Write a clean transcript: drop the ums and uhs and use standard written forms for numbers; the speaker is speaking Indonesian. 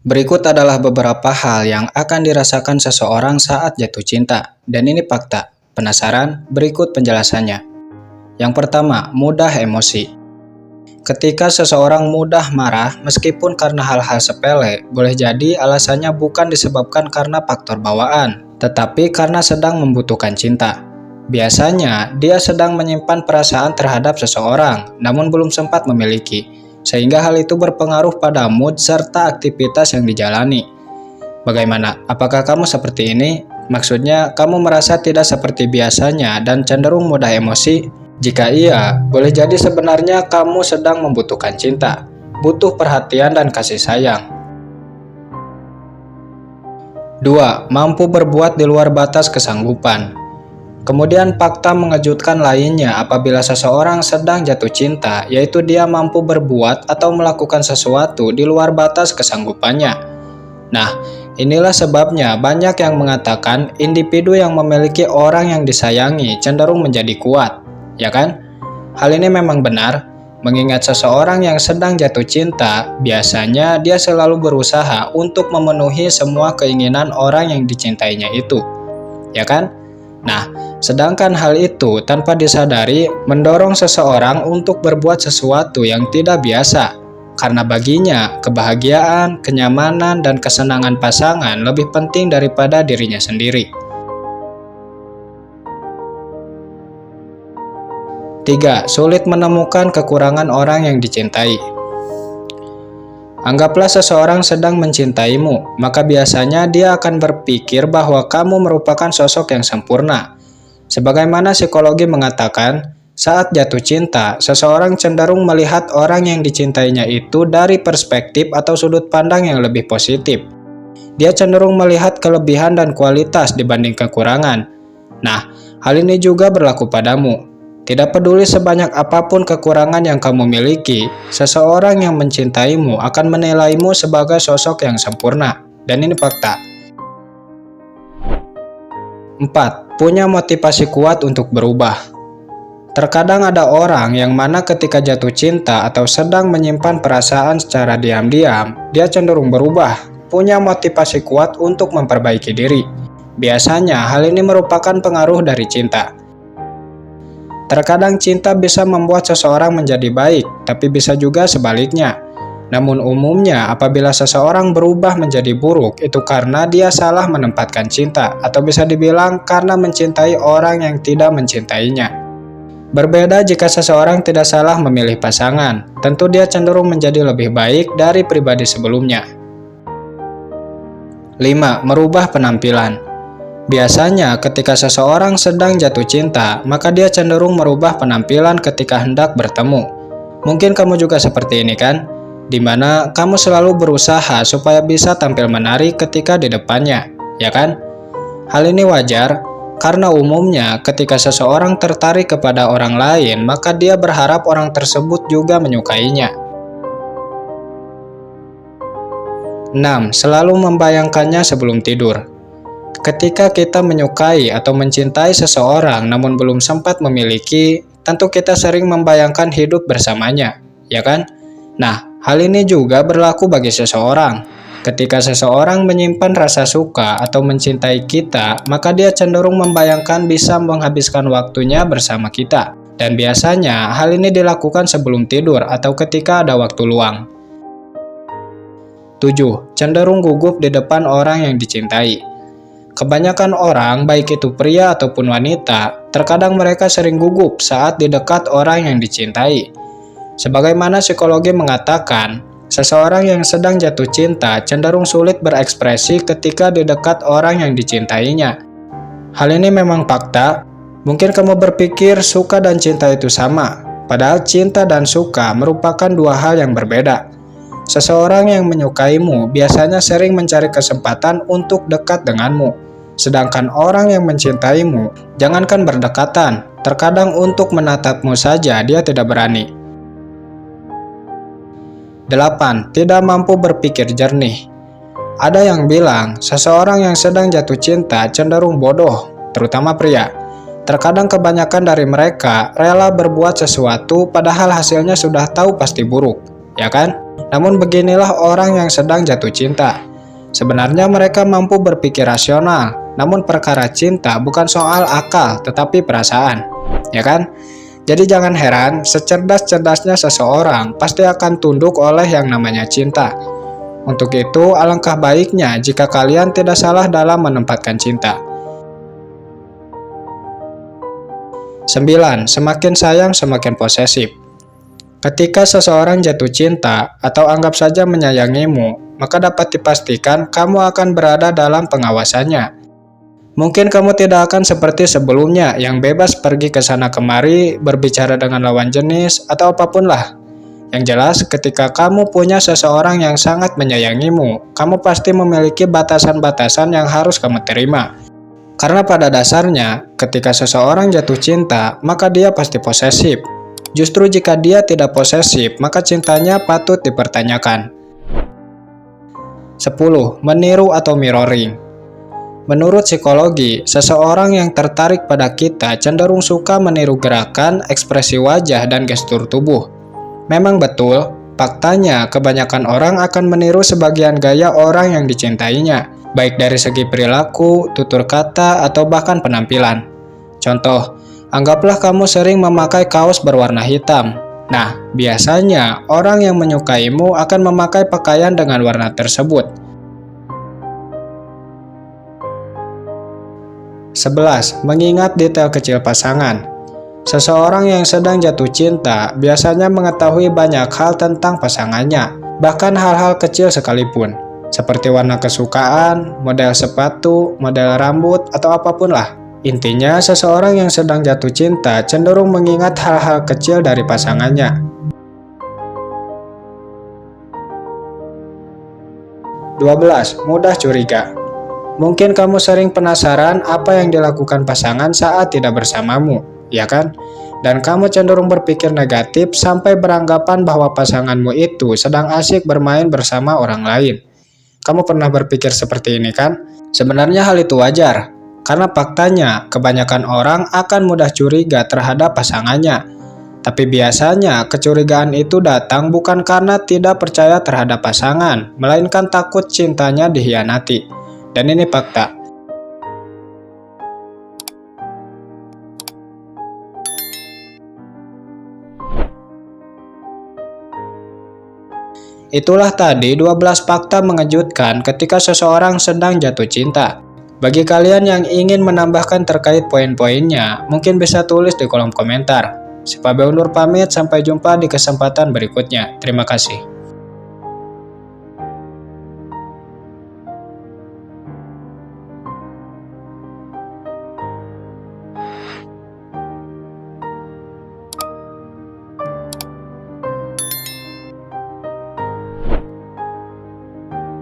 Berikut adalah beberapa hal yang akan dirasakan seseorang saat jatuh cinta, dan ini fakta. Penasaran? Berikut penjelasannya. Yang pertama, mudah emosi. Ketika seseorang mudah marah, meskipun karena hal-hal sepele, boleh jadi alasannya bukan disebabkan karena faktor bawaan, tetapi karena sedang membutuhkan cinta. Biasanya, dia sedang menyimpan perasaan terhadap seseorang, namun belum sempat memiliki. Sehingga hal itu berpengaruh pada mood serta aktivitas yang dijalani. Bagaimana? Apakah kamu seperti ini? Maksudnya, kamu merasa tidak seperti biasanya dan cenderung mudah emosi? Jika iya, boleh jadi sebenarnya kamu sedang membutuhkan cinta, butuh perhatian dan kasih sayang. 2. Mampu berbuat di luar batas kesanggupan. Kemudian fakta mengejutkan lainnya apabila seseorang sedang jatuh cinta, yaitu dia mampu berbuat atau melakukan sesuatu di luar batas kesanggupannya. Nah, inilah sebabnya banyak yang mengatakan individu yang memiliki orang yang disayangi cenderung menjadi kuat, ya kan? Hal ini memang benar, mengingat seseorang yang sedang jatuh cinta, biasanya dia selalu berusaha untuk memenuhi semua keinginan orang yang dicintainya itu, ya kan? Nah, sedangkan hal itu tanpa disadari mendorong seseorang untuk berbuat sesuatu yang tidak biasa, karena baginya kebahagiaan, kenyamanan, dan kesenangan pasangan lebih penting daripada dirinya sendiri. 3. Sulit menemukan kekurangan orang yang dicintai. Anggaplah seseorang sedang mencintaimu, maka biasanya dia akan berpikir bahwa kamu merupakan sosok yang sempurna. Sebagaimana psikologi mengatakan, saat jatuh cinta, seseorang cenderung melihat orang yang dicintainya itu dari perspektif atau sudut pandang yang lebih positif. Dia cenderung melihat kelebihan dan kualitas dibanding kekurangan. Nah, hal ini juga berlaku padamu. Tidak peduli sebanyak apapun kekurangan yang kamu miliki, seseorang yang mencintaimu akan menilaimu sebagai sosok yang sempurna. Dan ini fakta. 4. Punya motivasi kuat untuk berubah. Terkadang ada orang yang mana ketika jatuh cinta atau sedang menyimpan perasaan secara diam-diam, dia cenderung berubah, punya motivasi kuat untuk memperbaiki diri. Biasanya hal ini merupakan pengaruh dari cinta. Terkadang cinta bisa membuat seseorang menjadi baik, tapi bisa juga sebaliknya. Namun umumnya apabila seseorang berubah menjadi buruk, itu karena dia salah menempatkan cinta, atau bisa dibilang karena mencintai orang yang tidak mencintainya. Berbeda jika seseorang tidak salah memilih pasangan, tentu dia cenderung menjadi lebih baik dari pribadi sebelumnya. 5. Merubah penampilan. Biasanya ketika seseorang sedang jatuh cinta, maka dia cenderung merubah penampilan ketika hendak bertemu. Mungkin kamu juga seperti ini kan? Di mana kamu selalu berusaha supaya bisa tampil menarik ketika di depannya, ya kan? Hal ini wajar, karena umumnya ketika seseorang tertarik kepada orang lain, maka dia berharap orang tersebut juga menyukainya. 6. Selalu membayangkannya sebelum tidur. Ketika kita menyukai atau mencintai seseorang namun belum sempat memiliki, tentu kita sering membayangkan hidup bersamanya, ya kan? Nah, hal ini juga berlaku bagi seseorang. Ketika seseorang menyimpan rasa suka atau mencintai kita, maka dia cenderung membayangkan bisa menghabiskan waktunya bersama kita. Dan biasanya hal ini dilakukan sebelum tidur atau ketika ada waktu luang. 7. Cenderung gugup di depan orang yang dicintai. Kebanyakan orang, baik itu pria ataupun wanita, terkadang mereka sering gugup saat di dekat orang yang dicintai. Sebagaimana psikologi mengatakan, seseorang yang sedang jatuh cinta cenderung sulit berekspresi ketika di dekat orang yang dicintainya. Hal ini memang fakta. Mungkin kamu berpikir suka dan cinta itu sama, padahal cinta dan suka merupakan dua hal yang berbeda. Seseorang yang menyukaimu biasanya sering mencari kesempatan untuk dekat denganmu. Sedangkan orang yang mencintaimu, jangankan berdekatan, terkadang untuk menatapmu saja dia tidak berani. 8. Tidak mampu berpikir jernih. Ada yang bilang, seseorang yang sedang jatuh cinta cenderung bodoh, terutama pria. Terkadang kebanyakan dari mereka rela berbuat sesuatu padahal hasilnya sudah tahu pasti buruk, ya kan? Namun beginilah orang yang sedang jatuh cinta. Sebenarnya mereka mampu berpikir rasional, namun perkara cinta bukan soal akal tetapi perasaan, ya kan? Jadi jangan heran, secerdas-cerdasnya seseorang pasti akan tunduk oleh yang namanya cinta. Untuk itu, alangkah baiknya jika kalian tidak salah dalam menempatkan cinta. 9. Semakin sayang, semakin posesif. Ketika seseorang jatuh cinta atau anggap saja menyayangimu, maka dapat dipastikan kamu akan berada dalam pengawasannya. Mungkin kamu tidak akan seperti sebelumnya yang bebas pergi ke sana kemari, berbicara dengan lawan jenis, atau apapun lah. Yang jelas, ketika kamu punya seseorang yang sangat menyayangimu, kamu pasti memiliki batasan-batasan yang harus kamu terima. Karena pada dasarnya, ketika seseorang jatuh cinta, maka dia pasti posesif. Justru jika dia tidak posesif, maka cintanya patut dipertanyakan. 10. Meniru atau mirroring. Menurut psikologi, seseorang yang tertarik pada kita cenderung suka meniru gerakan, ekspresi wajah, dan gestur tubuh. Memang betul, faktanya kebanyakan orang akan meniru sebagian gaya orang yang dicintainya, baik dari segi perilaku, tutur kata, atau bahkan penampilan. Contoh, anggaplah kamu sering memakai kaos berwarna hitam. Nah, biasanya orang yang menyukaimu akan memakai pakaian dengan warna tersebut. 11. Mengingat detail kecil pasangan. Seseorang yang sedang jatuh cinta biasanya mengetahui banyak hal tentang pasangannya, bahkan hal-hal kecil sekalipun, seperti warna kesukaan, model sepatu, model rambut, atau apapun lah. Intinya, seseorang yang sedang jatuh cinta cenderung mengingat hal-hal kecil dari pasangannya. 12. Mudah curiga. Mungkin kamu sering penasaran apa yang dilakukan pasangan saat tidak bersamamu, ya kan? Dan kamu cenderung berpikir negatif sampai beranggapan bahwa pasanganmu itu sedang asyik bermain bersama orang lain. Kamu pernah berpikir seperti ini kan? Sebenarnya hal itu wajar. Karena faktanya, kebanyakan orang akan mudah curiga terhadap pasangannya. Tapi biasanya, kecurigaan itu datang bukan karena tidak percaya terhadap pasangan, melainkan takut cintanya dikhianati. Dan ini fakta. Itulah tadi 12 fakta mengejutkan ketika seseorang sedang jatuh cinta. Bagi kalian yang ingin menambahkan terkait poin-poinnya, mungkin bisa tulis di kolom komentar. Si Pabe undur pamit, sampai jumpa di kesempatan berikutnya. Terima kasih.